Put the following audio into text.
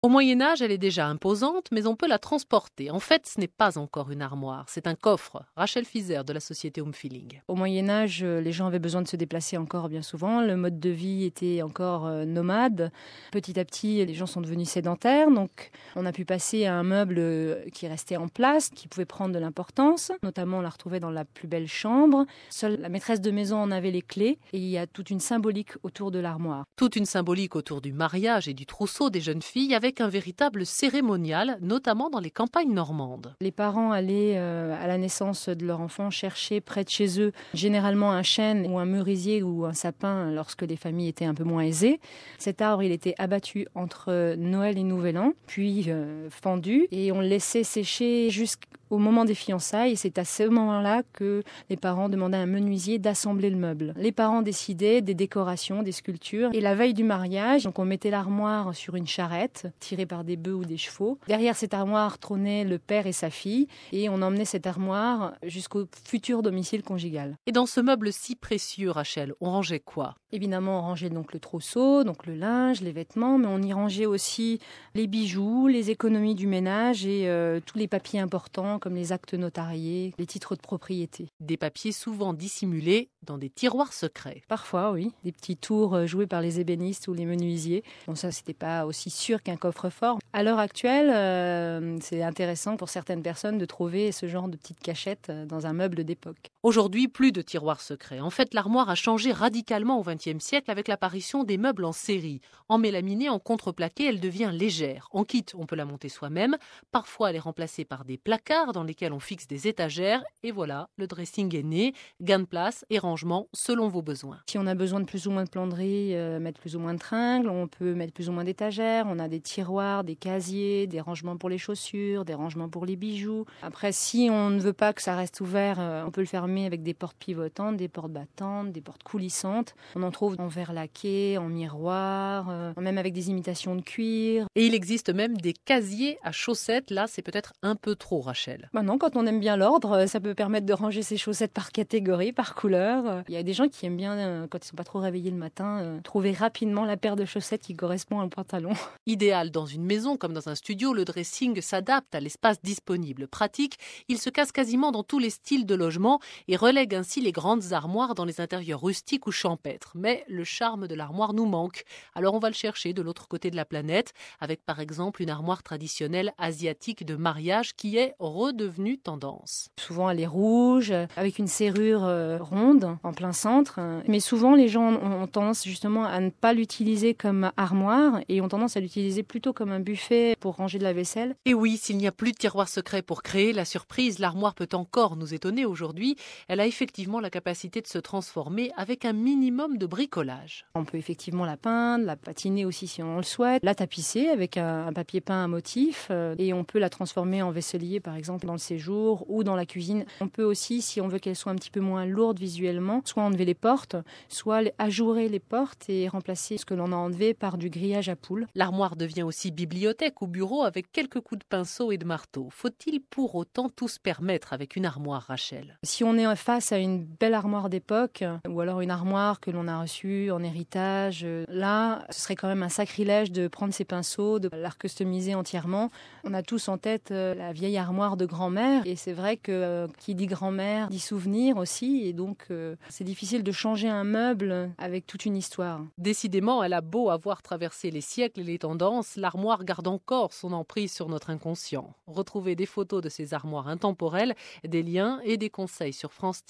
Au Moyen-Âge, elle est déjà imposante, mais on peut la transporter. En fait, ce n'est pas encore une armoire, c'est un coffre. Rachel Fizer de la société Home Feeling. Au Moyen-Âge, les gens avaient besoin de se déplacer encore bien souvent. Le mode de vie était encore nomade. Petit à petit, les gens sont devenus sédentaires. Donc, on a pu passer à un meuble qui restait en place, qui pouvait prendre de l'importance. Notamment, on la retrouvait dans la plus belle chambre. Seule la maîtresse de maison en avait les clés. Et il y a toute une symbolique autour de l'armoire. Toute une symbolique autour du mariage et du trousseau des jeunes filles avec un véritable cérémonial, notamment dans les campagnes normandes. Les parents allaient à la naissance de leur enfant chercher près de chez eux généralement un chêne ou un merisier ou un sapin lorsque les familles étaient un peu moins aisées. Cet arbre, il était abattu entre Noël et Nouvel An, puis fendu et on le laissait sécher jusqu'au moment des fiançailles. Et c'est à ce moment-là que les parents demandaient à un menuisier d'assembler le meuble. Les parents décidaient des décorations, des sculptures. Et la veille du mariage, donc on mettait l'armoire sur une charrette tirée par des bœufs ou des chevaux. Derrière cette armoire trônaient le père et sa fille et on emmenait cette armoire jusqu'au futur domicile conjugal. Et dans ce meuble si précieux, Rachel, on rangeait quoi ? Évidemment, on rangeait donc le trousseau, donc le linge, les vêtements, mais on y rangeait aussi les bijoux, les économies du ménage et tous les papiers importants comme les actes notariés, les titres de propriété. Des papiers souvent dissimulés dans des tiroirs secrets. Parfois, oui, des petits tours joués par les ébénistes ou les menuisiers. Bon, ça, c'était pas aussi sûr qu'un coffre-fort. À l'heure actuelle, c'est intéressant pour certaines personnes de trouver ce genre de petites cachettes dans un meuble d'époque. Aujourd'hui, plus de tiroirs secrets. En fait, l'armoire a changé radicalement au XXe siècle avec l'apparition des meubles en série. En mélaminé, en contreplaqué, elle devient légère. En kit, on peut la monter soi-même. Parfois, elle est remplacée par des placards dans lesquels on fixe des étagères. Et voilà, le dressing est né. Gain de place et rangement selon vos besoins. Si on a besoin de plus ou moins de planderie, mettre plus ou moins de tringles, on peut mettre plus ou moins d'étagères. On a des tiroirs, des casiers, des rangements pour les chaussures, des rangements pour les bijoux. Après, si on ne veut pas que ça reste ouvert, on peut le fermer avec des portes pivotantes, des portes battantes, des portes coulissantes. On en trouve en verre laqué, en miroir, même avec des imitations de cuir. Et il existe même des casiers à chaussettes. Là, c'est peut-être un peu trop, Rachel. Non, quand on aime bien l'ordre, ça peut permettre de ranger ses chaussettes par catégorie, par couleur. Il y a des gens qui aiment bien, quand ils sont pas trop réveillés le matin, trouver rapidement la paire de chaussettes qui correspond à un pantalon. Idéal dans une maison comme dans un studio, le dressing s'adapte à l'espace disponible. Pratique, il se casse quasiment dans tous les styles de logement et relègue ainsi les grandes armoires dans les intérieurs rustiques ou champêtres. Mais le charme de l'armoire nous manque. Alors on va le chercher de l'autre côté de la planète, avec par exemple une armoire traditionnelle asiatique de mariage qui est redevenue tendance. Souvent elle est rouge, avec une serrure ronde en plein centre. Mais souvent les gens ont tendance justement à ne pas l'utiliser comme armoire et ont tendance à l'utiliser plutôt comme un buffet pour ranger de la vaisselle. Et oui, s'il n'y a plus de tiroir secret pour créer la surprise, l'armoire peut encore nous étonner aujourd'hui. Elle a effectivement la capacité de se transformer avec un minimum de bricolage. On peut effectivement la peindre, la patiner aussi si on le souhaite, la tapisser avec un papier peint à motif et on peut la transformer en vaisselier par exemple dans le séjour ou dans la cuisine. On peut aussi, si on veut qu'elle soit un petit peu moins lourde visuellement, soit enlever les portes, soit ajourer les portes et remplacer ce que l'on a enlevé par du grillage à poules. L'armoire devient aussi bibliothèque ou bureau avec quelques coups de pinceau et de marteau. Faut-il pour autant tout se permettre avec une armoire, Rachel ? Si on est face à une belle armoire d'époque ou alors une armoire que l'on a reçue en héritage, là, ce serait quand même un sacrilège de prendre ses pinceaux, de la customiser entièrement. On a tous en tête la vieille armoire de grand-mère et c'est vrai que qui dit grand-mère dit souvenir aussi et donc c'est difficile de changer un meuble avec toute une histoire. Décidément, elle a beau avoir traversé les siècles et les tendances, l'armoire garde encore son emprise sur notre inconscient. Retrouvez des photos de ces armoires intemporelles, des liens et des conseils sur France